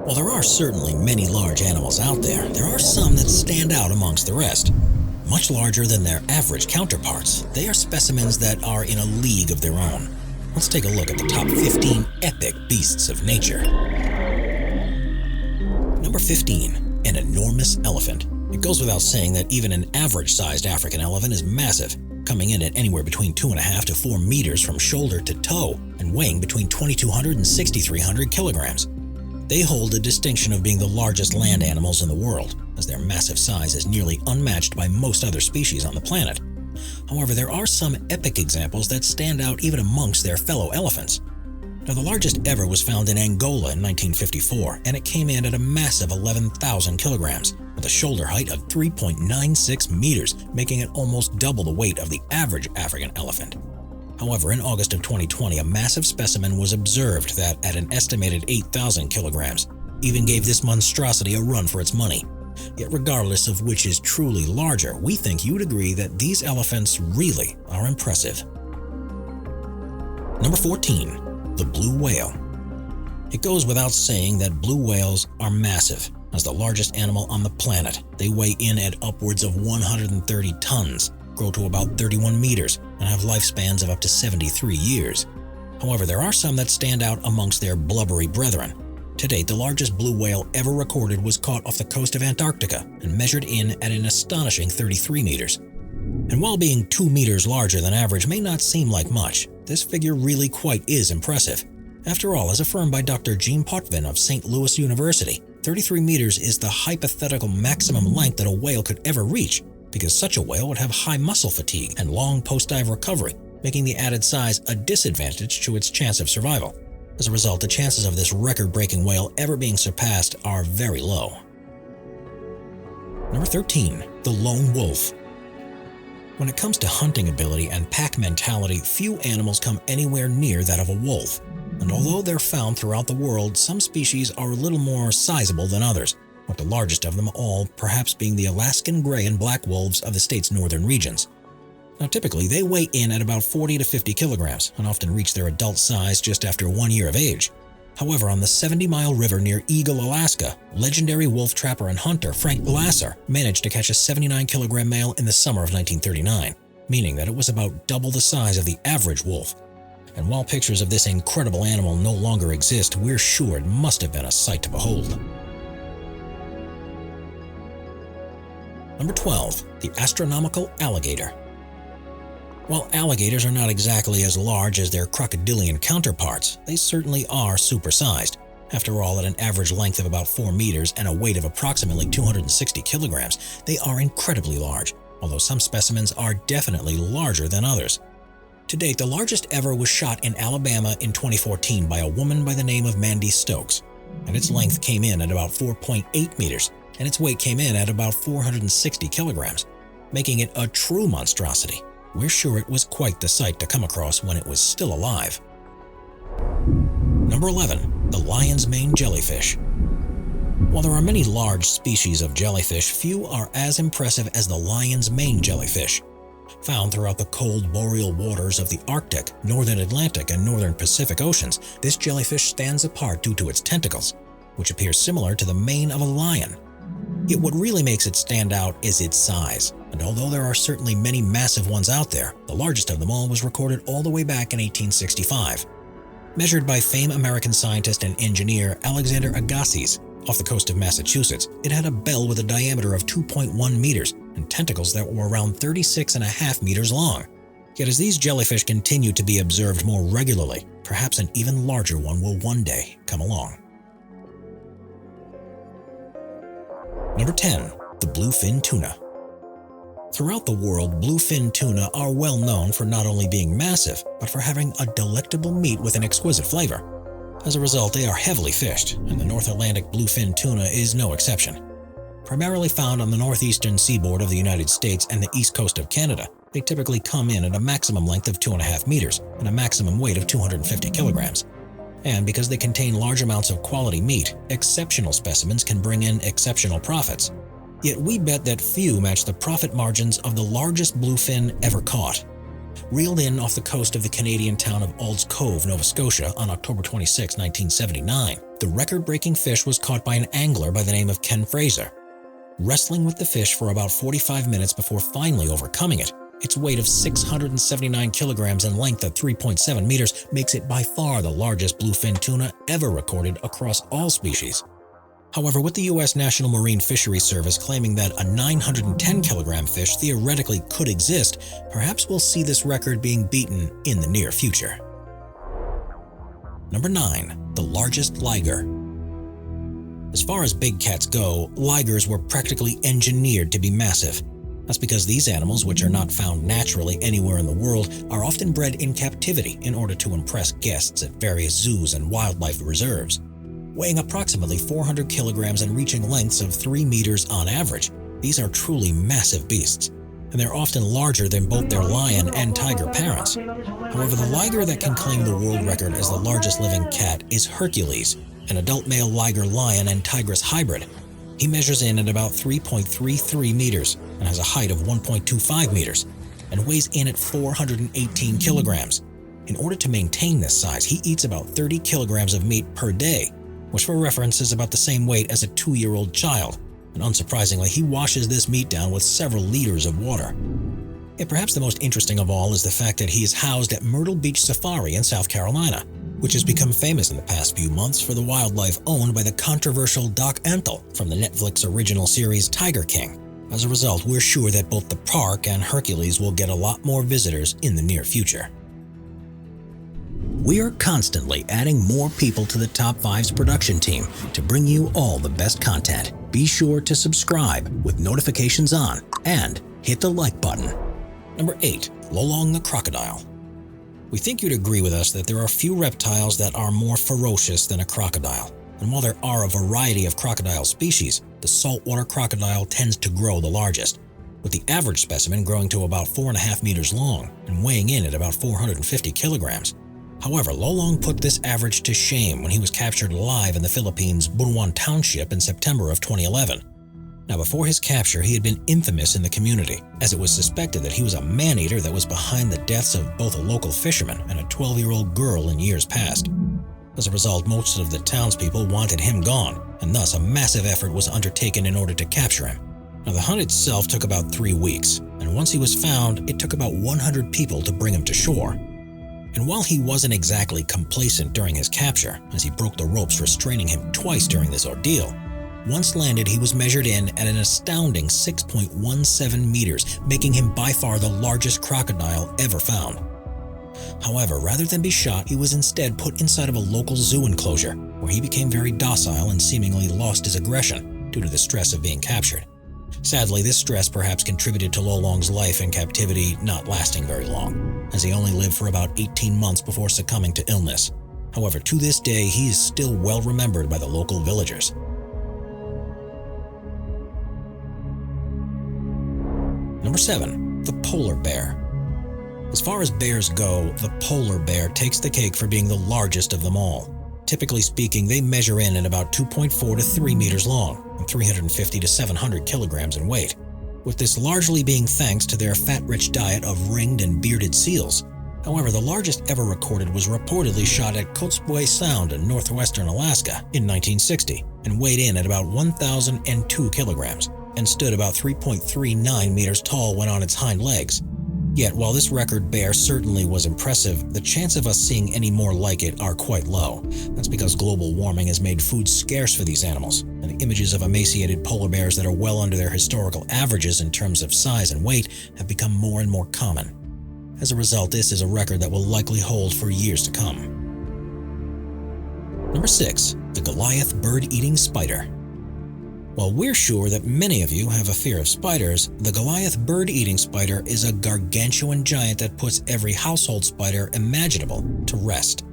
While there are certainly many large animals out there, there are some that stand out amongst the rest. Much larger than their average counterparts, they are specimens that are in a league of their own. Let's take a look at the top 15 epic beasts of nature. Number 15. An enormous elephant. It goes without saying that even an average-sized African elephant is massive, coming in at anywhere between 2.5 to 4 meters from shoulder to toe and weighing between 2,200 and 6,300 kilograms. They hold the distinction of being the largest land animals in the world, as their massive size is nearly unmatched by most other species on the planet. However, there are some epic examples that stand out even amongst their fellow elephants. Now, the largest ever was found in Angola in 1954, and it came in at a massive 11,000 kilograms, with a shoulder height of 3.96 meters, making it almost double the weight of the average African elephant. However, in August of 2020, a massive specimen was observed that, at an estimated 8,000 kilograms, even gave this monstrosity a run for its money. Yet regardless of which is truly larger, we think you'd agree that these elephants really are impressive. Number 14. The blue whale. It goes without saying that blue whales are massive. As the largest animal on the planet, they weigh in at upwards of 130 tons, grow to about 31 meters, and have lifespans of up to 73 years. However, there are some that stand out amongst their blubbery brethren. To date, the largest blue whale ever recorded was caught off the coast of Antarctica and measured in at an astonishing 33 meters. And while being 2 meters larger than average may not seem like much, this figure really quite is impressive. After all, as affirmed by Dr. Jean Potvin of St. Louis University, 33 meters is the hypothetical maximum length that a whale could ever reach, because such a whale would have high muscle fatigue and long post-dive recovery, making the added size a disadvantage to its chance of survival. As a result, the chances of this record-breaking whale ever being surpassed are very low. Number 13. The lone wolf. When it comes to hunting ability and pack mentality, few animals come anywhere near that of a wolf. And although they're found throughout the world, some species are a little more sizable than others, with the largest of them all perhaps being the Alaskan gray and black wolves of the state's northern regions. Now, typically, they weigh in at about 40 to 50 kilograms and often reach their adult size just after 1 year of age. However, on the 70-mile river near Eagle, Alaska, legendary wolf trapper and hunter Frank Glasser managed to catch a 79-kilogram male in the summer of 1939, meaning that it was about double the size of the average wolf. And while pictures of this incredible animal no longer exist, we're sure it must have been a sight to behold. Number 12. The Astronomical Alligator. While alligators are not exactly as large as their crocodilian counterparts, they certainly are supersized. After all, at an average length of about 4 meters and a weight of approximately 260 kilograms, they are incredibly large, although some specimens are definitely larger than others. To date, the largest ever was shot in Alabama in 2014 by a woman by the name of Mandy Stokes, and its length came in at about 4.8 meters, and its weight came in at about 460 kilograms, making it a true monstrosity. We're sure it was quite the sight to come across when it was still alive. Number 11. The lion's mane jellyfish. While there are many large species of jellyfish, few are as impressive as the lion's mane jellyfish. Found throughout the cold boreal waters of the Arctic, northern Atlantic, and northern Pacific Oceans, this jellyfish stands apart due to its tentacles, which appear similar to the mane of a lion. Yet what really makes it stand out is its size, and although there are certainly many massive ones out there, the largest of them all was recorded all the way back in 1865. Measured by famed American scientist and engineer Alexander Agassiz off the coast of Massachusetts, it had a bell with a diameter of 2.1 meters and tentacles that were around 36.5 meters long. Yet as these jellyfish continue to be observed more regularly, perhaps an even larger one will one day come along. Number 10. The Bluefin Tuna. Throughout the world, bluefin tuna are well known for not only being massive, but for having a delectable meat with an exquisite flavor. As a result, they are heavily fished, and the North Atlantic bluefin tuna is no exception. Primarily found on the northeastern seaboard of the United States and the east coast of Canada, they typically come in at a maximum length of 2.5 meters and a maximum weight of 250 kilograms. And because they contain large amounts of quality meat, exceptional specimens can bring in exceptional profits. Yet we bet that few match the profit margins of the largest bluefin ever caught. Reeled in off the coast of the Canadian town of Ald's Cove, Nova Scotia on October 26, 1979, The record-breaking fish was caught by an angler by the name of Ken Fraser. Wrestling with the fish for about 45 minutes before finally overcoming it, its weight of 679 kilograms and length of 3.7 meters makes it by far the largest bluefin tuna ever recorded across all species. However, with the U.S. National Marine Fisheries Service claiming that a 910-kilogram fish theoretically could exist, perhaps we'll see this record being beaten in the near future. Number 9. The Largest Liger. As far as big cats go, ligers were practically engineered to be massive. That's because these animals, which are not found naturally anywhere in the world, are often bred in captivity in order to impress guests at various zoos and wildlife reserves. Weighing approximately 400 kilograms and reaching lengths of 3 meters on average, these are truly massive beasts, and they're often larger than both their lion and tiger parents. However, the liger that can claim the world record as the largest living cat is Hercules, an adult male liger lion and tigress hybrid. He measures in at about 3.33 meters and has a height of 1.25 meters and weighs in at 418 kilograms. In order to maintain this size, he eats about 30 kilograms of meat per day, which for reference is about the same weight as a 2-year-old child, and unsurprisingly, he washes this meat down with several liters of water. Yet perhaps the most interesting of all is the fact that he is housed at Myrtle Beach Safari in South Carolina, which has become famous in the past few months for the wildlife owned by the controversial Doc Antle from the Netflix original series Tiger King. As a result, we're sure that both the park and Hercules will get a lot more visitors in the near future. We are constantly adding more people to the Top 5's production team to bring you all the best content. Be sure to subscribe with notifications on and hit the like button. Number 8. Lolong the Crocodile. We think you'd agree with us that there are few reptiles that are more ferocious than a crocodile. And while there are a variety of crocodile species, the saltwater crocodile tends to grow the largest, with the average specimen growing to about 4.5 meters long and weighing in at about 450 kilograms. However, Lolong put this average to shame when he was captured alive in the Philippines' Bunuan Township in September of 2011. Now, before his capture, he had been infamous in the community, as it was suspected that he was a man-eater that was behind the deaths of both a local fisherman and a 12-year-old girl in years past. As a result, most of the townspeople wanted him gone, and thus a massive effort was undertaken in order to capture him. Now, the hunt itself took about 3 weeks, and once he was found, it took about 100 people to bring him to shore. And while he wasn't exactly complacent during his capture, as he broke the ropes restraining him twice during this ordeal, once landed, he was measured in at an astounding 6.17 meters, making him by far the largest crocodile ever found. However, rather than be shot, he was instead put inside of a local zoo enclosure, where he became very docile and seemingly lost his aggression due to the stress of being captured. Sadly, this stress perhaps contributed to Lolong's life in captivity not lasting very long, as he only lived for about 18 months before succumbing to illness. However, to this day, he is still well remembered by the local villagers. Number 7. The Polar Bear. As far as bears go, the polar bear takes the cake for being the largest of them all. Typically speaking, they measure in at about 2.4 to 3 meters long and 350 to 700 kilograms in weight, with this largely being thanks to their fat-rich diet of ringed and bearded seals. However, the largest ever recorded was reportedly shot at Kotzebue Sound in northwestern Alaska in 1960 and weighed in at about 1,002 kilograms and stood about 3.39 meters tall when on its hind legs. Yet, while this record bear certainly was impressive, the chance of us seeing any more like it are quite low. That's because global warming has made food scarce for these animals, and the images of emaciated polar bears that are well under their historical averages in terms of size and weight have become more and more common. As a result, this is a record that will likely hold for years to come. Number 6. The Goliath bird-eating spider. While we're sure that many of you have a fear of spiders, the Goliath bird-eating spider is a gargantuan giant that puts every household spider imaginable to rest.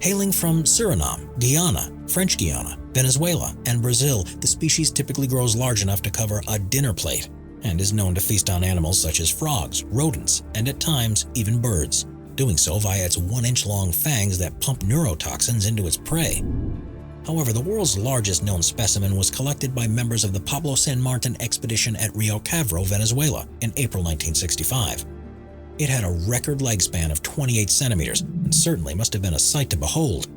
Hailing from Suriname, Guyana, French Guiana, Venezuela, and Brazil, the species typically grows large enough to cover a dinner plate and is known to feast on animals such as frogs, rodents, and at times even birds, doing so via its 1-inch-long fangs that pump neurotoxins into its prey. However, the world's largest known specimen was collected by members of the Pablo San Martin expedition at Rio Cabro, Venezuela, in April 1965. It had a record leg span of 28 centimeters and certainly must have been a sight to behold.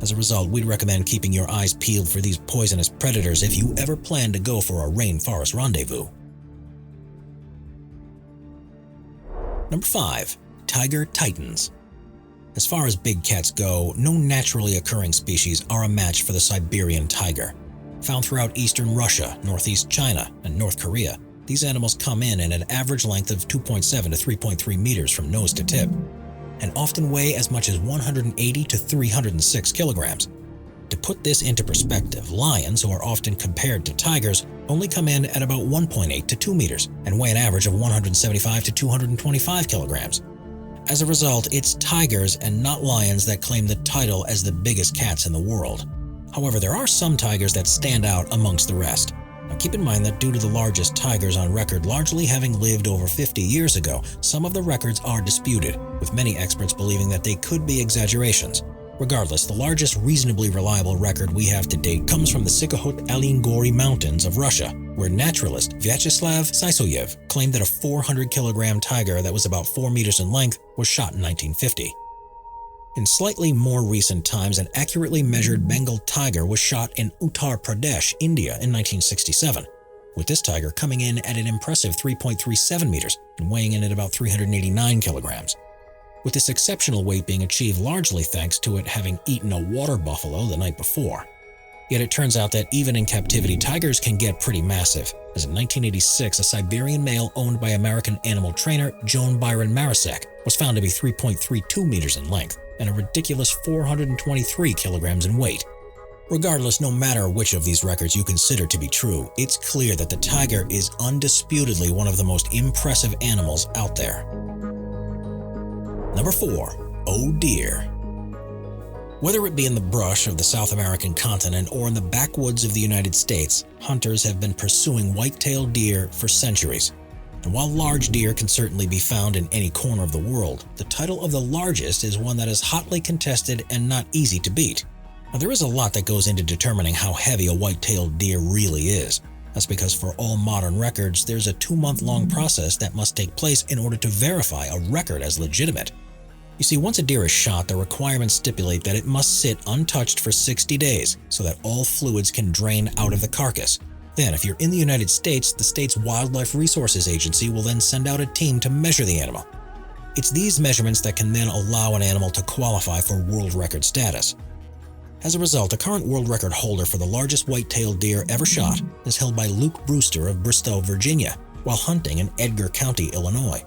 As a result, we'd recommend keeping your eyes peeled for these poisonous predators if you ever plan to go for a rainforest rendezvous. Number 5. Tiger Titans. As far as big cats go, no naturally occurring species are a match for the Siberian tiger. Found throughout eastern Russia, northeast China, and North Korea, these animals come in at an average length of 2.7 to 3.3 meters from nose to tip, and often weigh as much as 180 to 306 kilograms. To put this into perspective, lions, who are often compared to tigers, only come in at about 1.8 to 2 meters and weigh an average of 175 to 225 kilograms. As a result, it's tigers and not lions that claim the title as the biggest cats in the world. However, there are some tigers that stand out amongst the rest. Now keep in mind that due to the largest tigers on record largely having lived over 50 years ago, some of the records are disputed, with many experts believing that they could be exaggerations. Regardless, the largest reasonably reliable record we have to date comes from the Sikhot-Alingori Mountains of Russia, where naturalist Vyacheslav Sysoyev claimed that a 400-kilogram tiger that was about 4 meters in length was shot in 1950. In slightly more recent times, an accurately measured Bengal tiger was shot in Uttar Pradesh, India in 1967, with this tiger coming in at an impressive 3.37 meters and weighing in at about 389 kilograms. With this exceptional weight being achieved largely thanks to it having eaten a water buffalo the night before. Yet it turns out that even in captivity, tigers can get pretty massive, as in 1986 a Siberian male owned by American animal trainer Joan Byron Marasek was found to be 3.32 meters in length and a ridiculous 423 kilograms in weight. Regardless, no matter which of these records you consider to be true, it's clear that the tiger is undisputedly one of the most impressive animals out there. Number 4. Deer. Whether it be in the brush of the South American continent or in the backwoods of the United States, hunters have been pursuing white-tailed deer for centuries. And while large deer can certainly be found in any corner of the world, the title of the largest is one that is hotly contested and not easy to beat. Now, there is a lot that goes into determining how heavy a white-tailed deer really is. That's because for all modern records, there's a 2-month-long process that must take place in order to verify a record as legitimate. You see, once a deer is shot, the requirements stipulate that it must sit untouched for 60 days so that all fluids can drain out of the carcass. Then, if you're in the United States, the state's Wildlife Resources Agency will then send out a team to measure the animal. It's these measurements that can then allow an animal to qualify for world record status. As a result, the current world record holder for the largest white-tailed deer ever shot is held by Luke Brewster of Bristow, Virginia, while hunting in Edgar County, Illinois.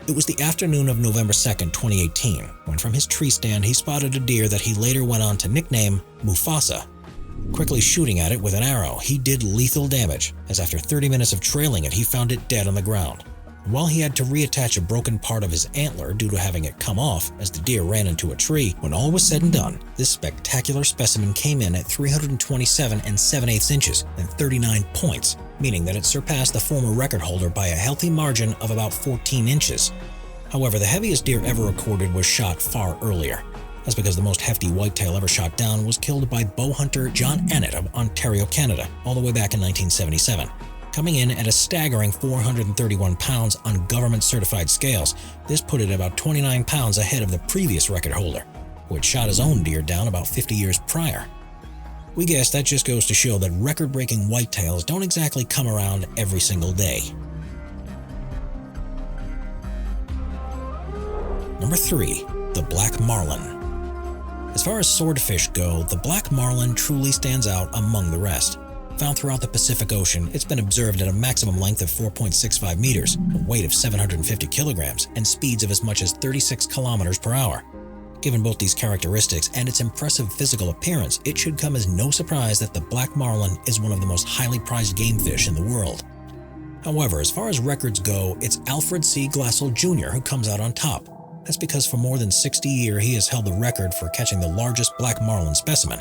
It was the afternoon of November 2, 2018, when from his tree stand he spotted a deer that he later went on to nickname Mufasa. Quickly shooting at it with an arrow, he did lethal damage, as after 30 minutes of trailing it, he found it dead on the ground. And while he had to reattach a broken part of his antler due to having it come off as the deer ran into a tree, when all was said and done, this spectacular specimen came in at 327 7/8 inches and 39 points, meaning that it surpassed the former record holder by a healthy margin of about 14 inches. However, the heaviest deer ever recorded was shot far earlier. That's because the most hefty whitetail ever shot down was killed by bow hunter John Annett of Ontario, Canada, all the way back in 1977. Coming in at a staggering 431 pounds on government-certified scales, this put it about 29 pounds ahead of the previous record holder, who had shot his own deer down about 50 years prior. We guess that just goes to show that record-breaking whitetails don't exactly come around every single day. Number 3. The Black Marlin. As far as swordfish go, the black marlin truly stands out among the rest. Found throughout the Pacific Ocean, it's been observed at a maximum length of 4.65 meters, a weight of 750 kilograms, and speeds of as much as 36 kilometers per hour. Given both these characteristics and its impressive physical appearance, it should come as no surprise that the black marlin is one of the most highly prized game fish in the world. However, as far as records go, it's Alfred C. Glassell Jr. who comes out on top. That's because for more than 60 years he has held the record for catching the largest black marlin specimen.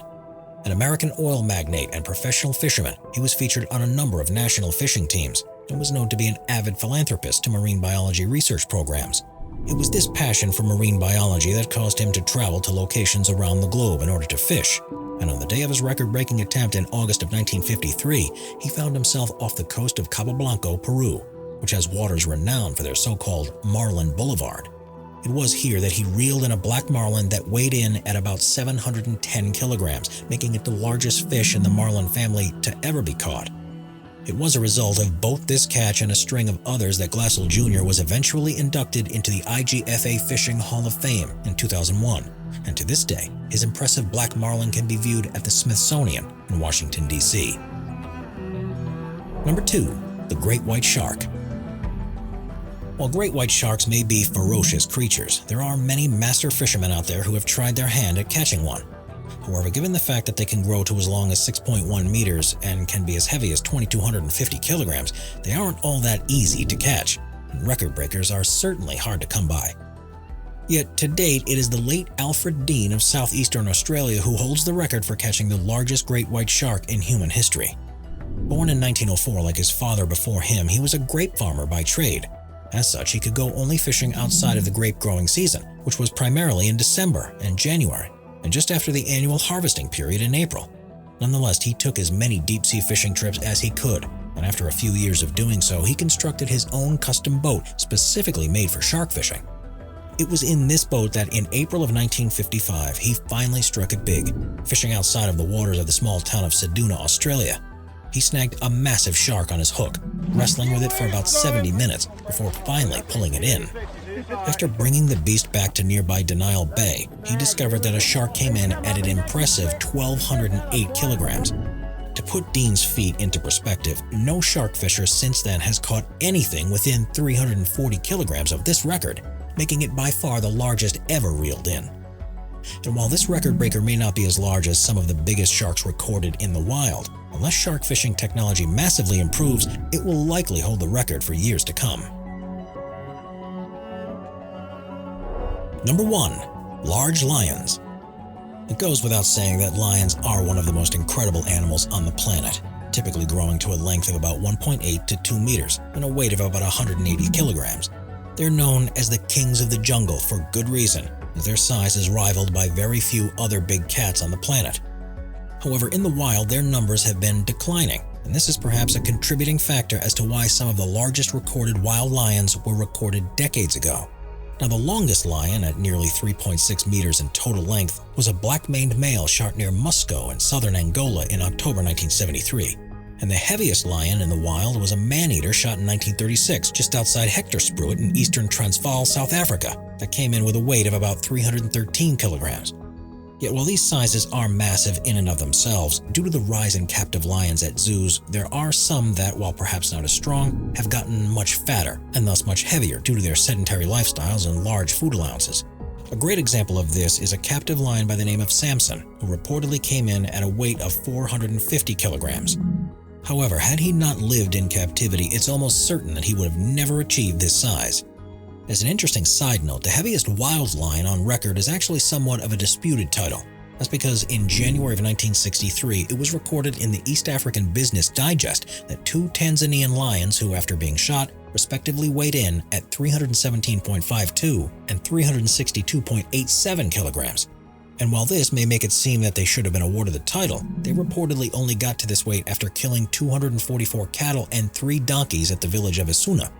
An American oil magnate and professional fisherman, he was featured on a number of national fishing teams and was known to be an avid philanthropist to marine biology research programs. It was this passion for marine biology that caused him to travel to locations around the globe in order to fish. And on the day of his record-breaking attempt in August of 1953, he found himself off the coast of Cabo Blanco, Peru, which has waters renowned for their so-called Marlin Boulevard. It was here that he reeled in a black marlin that weighed in at about 710 kilograms, making it the largest fish in the marlin family to ever be caught. It was a result of both this catch and a string of others that Glassell Jr. was eventually inducted into the IGFA Fishing Hall of Fame in 2001, and to this day, his impressive black marlin can be viewed at the Smithsonian in Washington, D.C. Number 2. The Great White Shark. While great white sharks may be ferocious creatures, there are many master fishermen out there who have tried their hand at catching one. However, given the fact that they can grow to as long as 6.1 meters and can be as heavy as 2,250 kilograms, they aren't all that easy to catch, and record breakers are certainly hard to come by. Yet, to date, it is the late Alfred Dean of southeastern Australia who holds the record for catching the largest great white shark in human history. Born in 1904 like his father before him, he was a grape farmer by trade. As such, he could go only fishing outside of the grape growing season, which was primarily in December and January, and just after the annual harvesting period in April. Nonetheless, he took as many deep-sea fishing trips as he could, and after a few years of doing so, he constructed his own custom boat specifically made for shark fishing. It was in this boat that in April of 1955, he finally struck it big, fishing outside of the waters of the small town of Ceduna, Australia. He snagged a massive shark on his hook, wrestling with it for about 70 minutes before finally pulling it in. After bringing the beast back to nearby Denial Bay, he discovered that a shark came in at an impressive 1,208 kilograms. To put Dean's feat into perspective, no shark fisher since then has caught anything within 340 kilograms of this record, making it by far the largest ever reeled in. And while this record breaker may not be as large as some of the biggest sharks recorded in the wild, unless shark fishing technology massively improves, it will likely hold the record for years to come. Number 1. Large lions. It goes without saying that lions are one of the most incredible animals on the planet, typically growing to a length of about 1.8 to 2 meters and a weight of about 180 kilograms. They're known as the kings of the jungle for good reason, as their size is rivaled by very few other big cats on the planet. However, in the wild, their numbers have been declining, and this is perhaps a contributing factor as to why some of the largest recorded wild lions were recorded decades ago. Now, the longest lion, at nearly 3.6 meters in total length, was a black-maned male shot near Musco in southern Angola in October 1973. And the heaviest lion in the wild was a man-eater shot in 1936 just outside Hectorspruit in eastern Transvaal, South Africa, that came in with a weight of about 313 kilograms. Yet while these sizes are massive in and of themselves, due to the rise in captive lions at zoos, there are some that, while perhaps not as strong, have gotten much fatter and thus much heavier due to their sedentary lifestyles and large food allowances. A great example of this is a captive lion by the name of Samson, who reportedly came in at a weight of 450 kilograms. However, had he not lived in captivity, it's almost certain that he would have never achieved this size. As an interesting side note, the heaviest wild lion on record is actually somewhat of a disputed title. That's because in January of 1963, it was recorded in the East African Business Digest that 2 Tanzanian lions who, after being shot, respectively weighed in at 317.52 and 362.87 kilograms. And while this may make it seem that they should have been awarded the title, they reportedly only got to this weight after killing 244 cattle and 3 donkeys at the village of Isuna.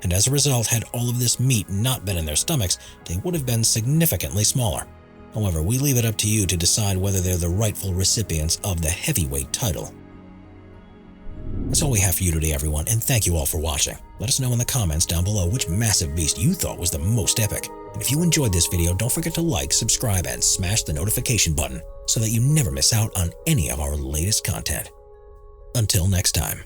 And as a result, had all of this meat not been in their stomachs, they would have been significantly smaller. However, we leave it up to you to decide whether they're the rightful recipients of the heavyweight title. That's all we have for you today, everyone, and thank you all for watching. Let us know in the comments down below which massive beast you thought was the most epic. And if you enjoyed this video, don't forget to like, subscribe, and smash the notification button so that you never miss out on any of our latest content. Until next time.